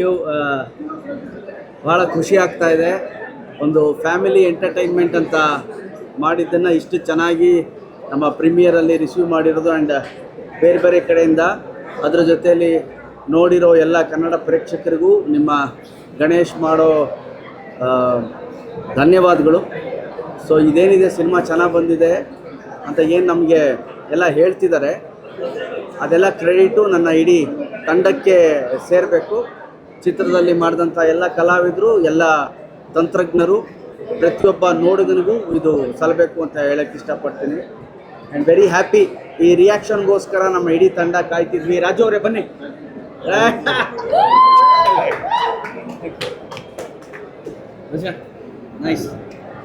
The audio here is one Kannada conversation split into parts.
ಯು. ಭಾಳ ಖುಷಿ ಆಗ್ತಾ ಇದೆ. ಒಂದು ಫ್ಯಾಮಿಲಿ ಎಂಟರ್ಟೈನ್ಮೆಂಟ್ ಅಂತ ಮಾಡಿದ್ದನ್ನು ಇಷ್ಟು ಚೆನ್ನಾಗಿ ನಮ್ಮ ಪ್ರೀಮಿಯರಲ್ಲಿ ರಿಸೀವ್ ಮಾಡಿರೋದು ಆ್ಯಂಡ್ ಬೇರೆ ಬೇರೆ ಕಡೆಯಿಂದ ಅದರ ಜೊತೆಯಲ್ಲಿ ನೋಡಿರೋ ಎಲ್ಲ ಕನ್ನಡ ಪ್ರೇಕ್ಷಕರಿಗೂ ನಿಮ್ಮ ಗಣೇಶ್ ಮಾಡೋ ಧನ್ಯವಾದಗಳು. ಸೊ ಇದೇನಿದೆ ಸಿನಿಮಾ ಚೆನ್ನಾಗಿ ಬಂದಿದೆ ಅಂತ ಏನು ನಮಗೆ ಎಲ್ಲ ಹೇಳ್ತಿದ್ದಾರೆ, ಅದೆಲ್ಲ ಕ್ರೆಡಿಟು ನನ್ನ ಇಡೀ ತಂಡಕ್ಕೆ ಸೇರಬೇಕು. ಚಿತ್ರದಲ್ಲಿ ಮಾಡಿದಂಥ ಎಲ್ಲ ಕಲಾವಿದರು, ಎಲ್ಲ ತಂತ್ರಜ್ಞರು, ಪ್ರತಿಯೊಬ್ಬ ನೋಡುಗನಿಗೂ ಇದು ಸಲ್ಲಬೇಕು ಅಂತ ಹೇಳಕ್ಕೆ ಇಷ್ಟಪಡ್ತೀನಿ. And very happy. ಈ ರಿಯಾಕ್ಷನ್ಗೋಸ್ಕರ ನಮ್ಮ ಇಡೀ ತಂಡ ಕಾಯ್ತಿದ್ವಿ. ರಾಜು ಅವರೇ ಬನ್ನಿ. Nice.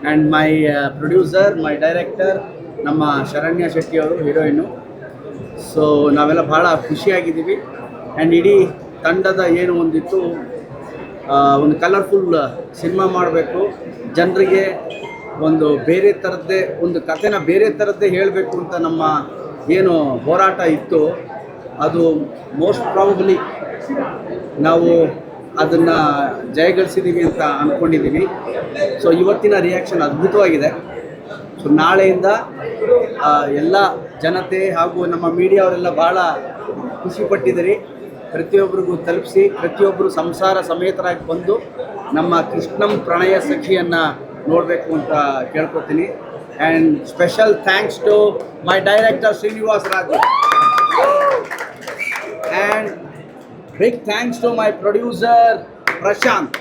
And my producer, my director ನಮ್ಮ ಶರಣ್ಯ ಶೆಟ್ಟಿ ಅವರು, ಹೀರೋಯಿನ್ನು. ಸೊ ನಾವೆಲ್ಲ ಭಾಳ ಖುಷಿಯಾಗಿದ್ದೀವಿ. ಆ್ಯಂಡ್ ಇಡೀ ತಂಡದ ಏನು ಒಂದಿತ್ತು, ಒಂದು ಕಲರ್ಫುಲ್ ಸಿನಿಮಾ ಮಾಡಬೇಕು, ಜನರಿಗೆ ಒಂದು ಬೇರೆ ಥರದ್ದೇ ಒಂದು ಕಥೆನ ಬೇರೆ ಥರದ್ದೇ ಹೇಳಬೇಕು ಅಂತ ನಮ್ಮ ಏನು ಹೋರಾಟ ಇತ್ತು, ಅದು ಮೋಸ್ಟ್ ಪ್ರಾಬಬ್ಲಿ ನಾವು ಅದನ್ನು ಜಯಗಳಿಸಿದ್ದೀವಿ ಅಂತ ಅಂದ್ಕೊಂಡಿದ್ದೀವಿ. ಸೊ ಇವತ್ತಿನ ರಿಯಾಕ್ಷನ್ ಅದ್ಭುತವಾಗಿದೆ. ಸೊ ನಾಳೆಯಿಂದ ಎಲ್ಲ ಜನತೆ ಹಾಗೂ ನಮ್ಮ ಮೀಡಿಯಾವರೆಲ್ಲ ಭಾಳ ಖುಷಿಪಟ್ಟಿದ್ದೀರಿ. ಪ್ರತಿಯೊಬ್ಬರಿಗೂ ತಲುಪಿಸಿ, ಪ್ರತಿಯೊಬ್ಬರು ಸಂಸಾರ ಸಮೇತರಾಗಿ ಬಂದು ನಮ್ಮ ಕೃಷ್ಣಂ ಪ್ರಣಯ ಸಖಿಯನ್ನು ನೋಡಬೇಕು ಅಂತ ಕೇಳ್ಕೊತೀನಿ. And special thanks to my director Srinivas Raju and big thanks to my producer Prashanth.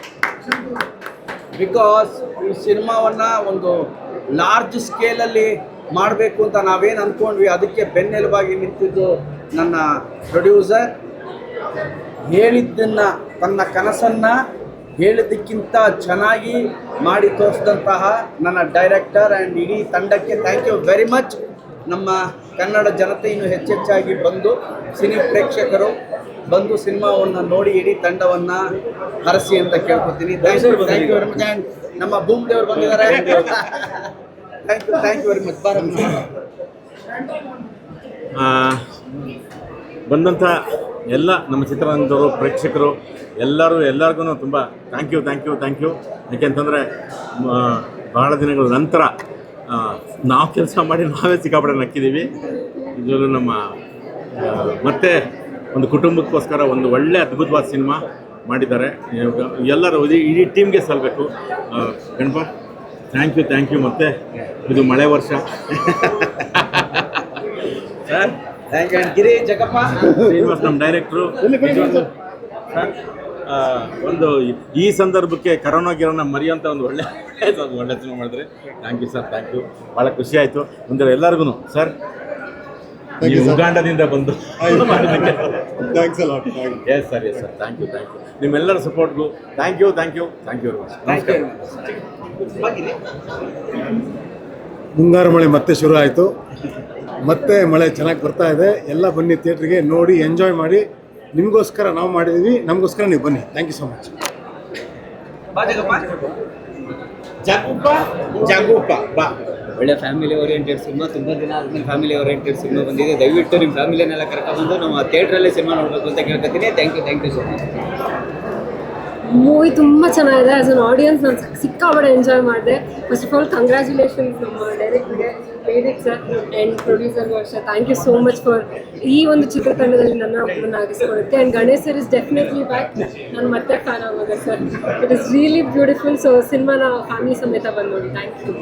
Because ಈ ಸಿನಿಮಾವನ್ನು ಒಂದು ಲಾರ್ಜ್ ಸ್ಕೇಲಲ್ಲಿ ಮಾಡಬೇಕು ಅಂತ ನಾವೇನು ಅಂದ್ಕೊಂಡ್ವಿ, ಅದಕ್ಕೆ ಬೆನ್ನೆಲುಬಾಗಿ ನಿಂತಿದ್ದು ನನ್ನ ಪ್ರೊಡ್ಯೂಸರ್. ಹೇಳಿದ್ದನ್ನು, ತನ್ನ ಕನಸನ್ನು ಹೇಳಿದ್ದಕ್ಕಿಂತ ಚೆನ್ನಾಗಿ ಮಾಡಿ ತೋರಿಸಿದಂತಹ ನನ್ನ ಡೈರೆಕ್ಟರ್ ಆ್ಯಂಡ್ ಇಡೀ ತಂಡಕ್ಕೆ ಥ್ಯಾಂಕ್ ಯು ವೆರಿ ಮಚ್. ನಮ್ಮ ಕನ್ನಡ ಜನತೆ ಇನ್ನೂ ಹೆಚ್ಚೆಚ್ಚಾಗಿ ಬಂದು, ಸಿನಿ ಪ್ರೇಕ್ಷಕರು ಬಂದು ಸಿನಿಮಾವನ್ನು ನೋಡಿ ಇಡೀ ತಂಡವನ್ನು ಹರಸಿ ಅಂತ ಕೇಳ್ಕೊತೀನಿ. Thank you very much. And ನಮ್ಮ ಭೂಮ್ ದೇವರು ಬಂದಿದ್ದಾರೆ. Thank you very much. ಬಂದಂಥ ಎಲ್ಲ ನಮ್ಮ ಚಿತ್ರರಂಗದವರು, ಪ್ರೇಕ್ಷಕರು ಎಲ್ಲರಿಗೂ ತುಂಬ ಥ್ಯಾಂಕ್ ಯು. ಯಾಕೆಂತಂದರೆ ಬಹಳ ದಿನಗಳ ನಂತರ ನಾವು ಕೆಲಸ ಮಾಡಿ ನಾವೇ ಸಿಕ್ಕಾಪಟ್ಟೆ ನಕ್ಕಿದ್ದೀವಿ. ಇದರಲ್ಲೂ ನಮ್ಮ ಮತ್ತೆ ಒಂದು ಕುಟುಂಬಕ್ಕೋಸ್ಕರ ಒಂದು ಒಳ್ಳೆ ಅದ್ಭುತವಾದ ಸಿನಿಮಾ ಮಾಡಿದ್ದಾರೆ. ಎಲ್ಲರೂ ಇಡೀ ಟೀಮ್ಗೆ ಸಲ್ಲಬೇಕು. Ganapa thank you. ಮತ್ತು ಇದು ಮಳೆ ವರ್ಷ sir. Thank you. Giri Jagappa Srinivas ನಮ್ಮ ಡೈರೆಕ್ಟ್ರು. ಸರ್ ಒಂದು ಈ ಸಂದರ್ಭಕ್ಕೆ ಕರೋನಾ ಮರೆಯುವಂಥ ಒಂದು ಒಳ್ಳೆ ಸಿನಿಮಾ ಮಾಡಿದ್ರೆ thank you sir. Thank you. ಭಾಳ ಖುಷಿ ಆಯಿತು. ಅಂದರೆ ಎಲ್ಲರಿಗೂ ಸರ್, ಈ ಉಗಾಂಡದಿಂದ ಬಂದು ಎಸ್ ಸರ್ ಥ್ಯಾಂಕ್ ಯು. ನಿಮ್ಮೆಲ್ಲರ ಸಪೋರ್ಟ್ಗೂ thank you very much. Mungaru Male ಮತ್ತೆ ಶುರು ಆಯಿತು. ಮತ್ತೆ ಮಳೆ ಚೆನ್ನಾಗಿ ಬರ್ತಾ ಇದೆ. ಎಲ್ಲ ಬನ್ನಿ ಥಿಯೇಟ್ರಿಗೆ, ನೋಡಿ ಎಂಜಾಯ್ ಮಾಡಿ. ನಿಮಗೋಸ್ಕರ ನಾವು ಮಾಡಿದ್ದೀವಿ, ನಮಗೋಸ್ಕರ ನೀವು ಬನ್ನಿ. Thank you so much. ಬಾ. ಒಳ್ಳೆ ಫ್ಯಾಮಿಲಿ ಓರಿಯೆಂಟೆಡ್ ಸಿನಿಮಾ. ತುಂಬ ದಿನ ಆದ್ಮೇಲೆ ಫ್ಯಾಮಿಲಿ ಓರಿಯೆಂಟೆಡ್ ಸಿನಿಮಾ ಬಂದಿದೆ. ದಯವಿಟ್ಟು ನಿಮ್ಮ ಫ್ಯಾಮಿಲಿನೆಲ್ಲ ಕರ್ಕೊಂಡ್ಬಂದು ನಮ್ಮ ಥಿಯೇಟ್ರಲ್ಲೇ ಸಿನಿಮಾ ನೋಡಬೇಕು ಅಂತ ಕೇಳ್ಕೊತೀನಿ. Thank you so much. Movie ತುಂಬ ಚೆನ್ನಾಗಿದೆ. ಆ್ಯಸ್ ಅನ್ ಆಡಿಯನ್ಸ್ ನಾನು ಸಿಕ್ಕಾಪಟ್ಟೆ ಎಂಜಾಯ್ ಮಾಡಿದೆ. ಫಸ್ಟ್ ಆಫ್ ಆಲ್ ಕಂಗ್ರ್ಯಾಚುಲೇಷನ್ಸ್ ನಮ್ಮ ಡೈರೆಕ್ಟ್ರಿಗೆ, ವೇದಿಕ್ ಸರ್ ಆ್ಯಂಡ್ ಪ್ರೊಡ್ಯೂಸರ್ಗೂ ಅಷ್ಟೇ. Thank you so much for ಈ ಒಂದು ಚಿತ್ರತಂಡದಲ್ಲಿ ನನ್ನ ಆಗಿಸ್ಕೊಳ್ಳುತ್ತೆ. And Ganesh sir is definitely back. ನಾನು ಮತ್ತೆ ಫ್ಯಾನ್ ಆಗೋದೆ sir. It is really beautiful. So ಸಿನಿಮಾನ ಫ್ಯಾಮಿಲಿ ಸಮೇತ ಬಂದು ನೋಡಿ. Thank you.